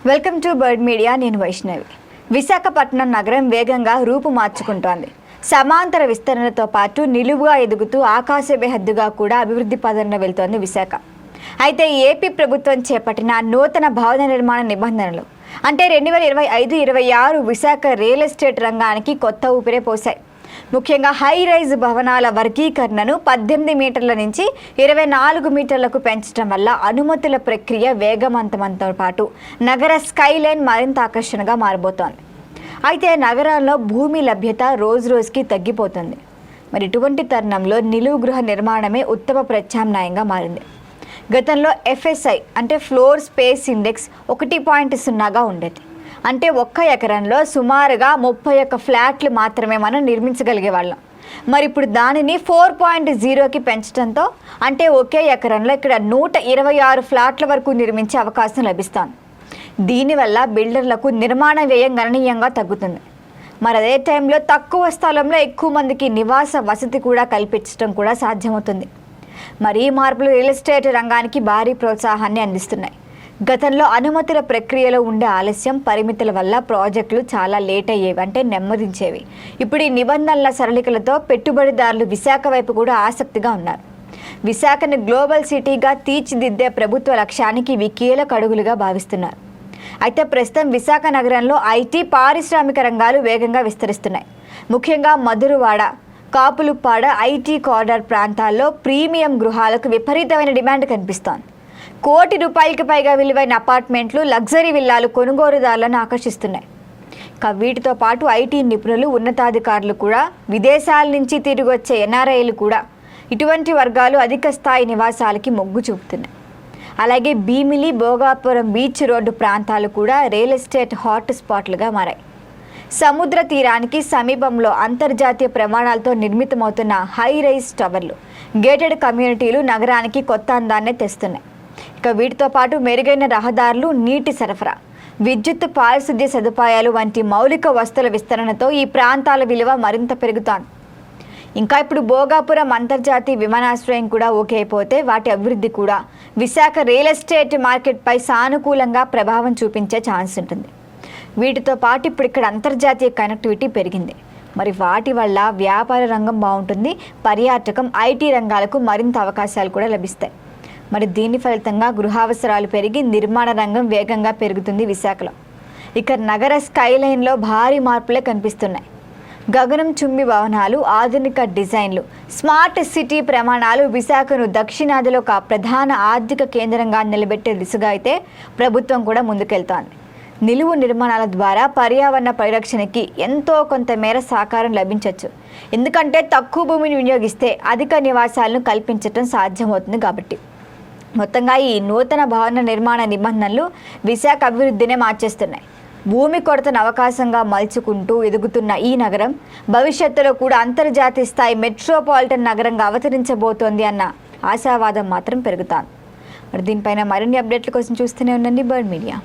Welcome to bird media. నేను వైష్ణవి. విశాఖపట్నం నగరం వేగంగా రూపు మార్చుకుంటోంది. సమాంతర విస్తరణతో పాటు నిలువుగా ఎదుగుతూ ఆకాశ హద్దుగా కూడా అభివృద్ధి పదంలో వెళ్తోంది విశాఖ. అయితే ఏపీ ప్రభుత్వం చేపట్టిన నూతన భవన నిర్మాణ నిబంధనలు అంటే 2025-26 విశాఖ రియల్ ఎస్టేట్ రంగానికి కొత్త ఊపిరే పోశాయి. ముఖ్యంగా హై రైజ్ భవనాల వర్గీకరణను 18 మీటర్ల నుంచి 24 మీటర్లకు పెంచడం వల్ల అనుమతుల ప్రక్రియ వేగవంతంతో పాటు నగర స్కైలైన్ మరింత ఆకర్షణగా మారబోతోంది. అయితే నగరాల్లో భూమి లభ్యత రోజురోజుకి తగ్గిపోతుంది. మరి ఇటువంటి తరుణంలో నిలువు గృహ నిర్మాణమే ఉత్తమ ప్రత్యామ్నాయంగా మారింది. గతంలో FSI అంటే ఫ్లోర్ స్పేస్ ఇండెక్స్ 1.0గా ఉండేది. అంటే 1 ఎకరంలో సుమారుగా 31 ఫ్లాట్లు మాత్రమే మనం నిర్మించగలిగే వాళ్ళం. మరి ఇప్పుడు దానిని 4.0కి పెంచడంతో అంటే ఒకే ఎకరంలో ఇక్కడ 126 ఫ్లాట్ల వరకు నిర్మించే అవకాశం లభిస్తోంది. దీనివల్ల బిల్డర్లకు నిర్మాణ వ్యయం గణనీయంగా తగ్గుతుంది. మరి అదే టైంలో తక్కువ స్థలంలో ఎక్కువ మందికి నివాస వసతి కూడా కల్పించడం కూడా సాధ్యమవుతుంది. మరి ఈ మార్పులు రియల్ ఎస్టేట్ రంగానికి భారీ ప్రోత్సాహాన్ని అందిస్తున్నాయి. గతంలో అనుమతుల ప్రక్రియలో ఉండే ఆలస్యం పరిమితుల వల్ల ప్రాజెక్టులు చాలా లేట్ అయ్యేవి, అంటే నెమ్మదించేవి. ఇప్పుడు ఈ నిబంధనల సరళికలతో పెట్టుబడిదారులు విశాఖ వైపు కూడా ఆసక్తిగా ఉన్నారు. విశాఖను గ్లోబల్ సిటీగా తీర్చిదిద్దే ప్రభుత్వ లక్ష్యానికి ఇవి కీలక అడుగులుగా భావిస్తున్నారు. అయితే ప్రస్తుతం విశాఖ నగరంలో IT పారిశ్రామిక రంగాలు వేగంగా విస్తరిస్తున్నాయి. ముఖ్యంగా మధురవాడ, కాపులుప్పాడ IT కారిడార్ ప్రాంతాల్లో ప్రీమియం గృహాలకు విపరీతమైన డిమాండ్ కనిపిస్తోంది. ₹1 కోటికి పైగా విలువైన అపార్ట్మెంట్లు, లగ్జరీ విల్లాలు కొనుగోలుదారులను ఆకర్షిస్తున్నాయి. వీటితో పాటు IT నిపుణులు, ఉన్నతాధికారులు కూడా, విదేశాల నుంచి తిరిగి వచ్చే NRIలు కూడా ఇటువంటి వర్గాలు అధిక స్థాయి నివాసాలకి మొగ్గు చూపుతున్నాయి. అలాగే భీమిలి, భోగాపురం బీచ్ రోడ్డు ప్రాంతాలు కూడా రియల్ ఎస్టేట్ హాట్ స్పాట్లుగా మారాయి. సముద్ర తీరానికి సమీపంలో అంతర్జాతీయ ప్రమాణాలతో నిర్మితమవుతున్న హై రైజ్ టవర్లు, గేటెడ్ కమ్యూనిటీలు నగరానికి కొత్త అందాన్ని తెస్తున్నాయి. వీటితో పాటు మెరుగైన రహదారులు, నీటి సరఫరా, విద్యుత్, పారిశుద్ధ్య సదుపాయాలు వంటి మౌలిక వస్తువుల విస్తరణతో ఈ ప్రాంతాల విలువ మరింత పెరుగుతోంది. ఇంకా ఇప్పుడు భోగాపురం అంతర్జాతీయ విమానాశ్రయం కూడా ఓకే అయిపోతే వాటి అభివృద్ధి కూడా విశాఖ రియల్ ఎస్టేట్ మార్కెట్పై సానుకూలంగా ప్రభావం చూపించే ఛాన్స్ ఉంటుంది. వీటితో పాటు ఇప్పుడు ఇక్కడ అంతర్జాతీయ కనెక్టివిటీ పెరిగింది. మరి వాటి వల్ల వ్యాపార రంగం బాగుంటుంది, పర్యాటకం, IT రంగాలకు మరింత అవకాశాలు కూడా లభిస్తాయి. మరి దీని ఫలితంగా గృహావసరాలు పెరిగి నిర్మాణ రంగం వేగంగా పెరుగుతుంది విశాఖలో. ఇక నగర స్కైలైన్లో భారీ మార్పులే కనిపిస్తున్నాయి. గగనం చుంబి భవనాలు, ఆధునిక డిజైన్లు, స్మార్ట్ సిటీ ప్రమాణాలు విశాఖను దక్షిణాదిలో ఒక ప్రధాన ఆర్థిక కేంద్రంగా నిలబెట్టే దిశగా అయితే ప్రభుత్వం కూడా ముందుకెళ్తోంది. నిలువు నిర్మాణాల ద్వారా పర్యావరణ పరిరక్షణకి ఎంతో కొంత మేర సహకారం లభించవచ్చు. ఎందుకంటే తక్కువ భూమిని వినియోగిస్తే అధిక నివాసాలను కల్పించడం సాధ్యమవుతుంది. కాబట్టి మొత్తంగా ఈ నూతన భవన నిర్మాణ నిబంధనలు విశాఖ అభివృద్ధినే మార్చేస్తున్నాయి. భూమి కొరతను అవకాశంగా మలుచుకుంటూ ఎదుగుతున్న ఈ నగరం భవిష్యత్తులో కూడా అంతర్జాతీయ స్థాయి మెట్రోపాలిటన్ నగరంగా అవతరించబోతోంది అన్న ఆశావాదం మాత్రం పెరుగుతోంది. మరి దీనిపైన మరిన్ని అప్డేట్ల కోసం చూస్తూనే ఉండండి బర్డ్ మీడియా.